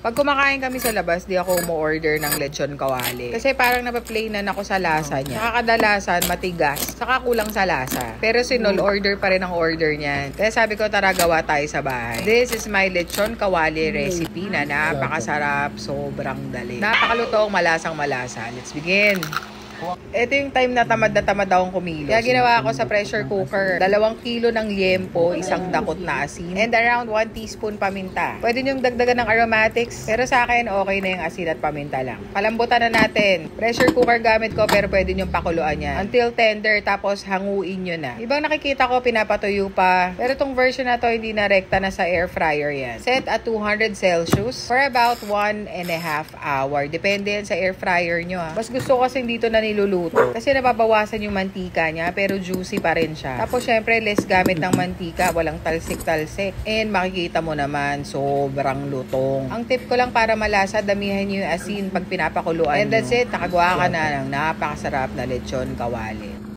Pag kumakain kami sa labas, di ako umu-order ng lechon kawali. Kasi parang napaplainan ako sa lasa niya. Nakakadalasan, matigas, saka kulang sa lasa. Pero sinol, order pa rin ang order niyan. Kaya sabi ko, tara gawa tayo sa bahay. This is my lechon kawali recipe na napakasarap, sobrang dali. Napakalutong, malasang malasa. Let's begin! Ito yung time na tamad akong kumilos. Kaya ginawa ko sa pressure cooker, 2 kilo ng liempo, 1 dakot na asin, and around 1 teaspoon paminta. Pwede nyo dagdagan ng aromatics, pero sa akin okay na yung asin at paminta lang. Palambutan na natin. Pressure cooker gamit ko, pero pwede nyo pakuluan yan until tender, tapos hanguin nyo na. Ibang nakikita ko, pinapatuyo pa. Pero tong version na to, hindi na rekta na sa air fryer yan. Set at 200 Celsius for about 1.5 hour. Depende yan sa air fryer nyo. Mas gusto ko kasi dito na niluluto. Kasi nababawasan yung mantika niya, pero juicy pa rin siya. Tapos syempre, less gamit ng mantika, walang talsik-talsik. And makikita mo naman, sobrang lutong. Ang tip ko lang para malasa, damihan nyo yung asin pag pinapakuluan. And that's it, nakagawa ka na ng napakasarap na lechon kawali.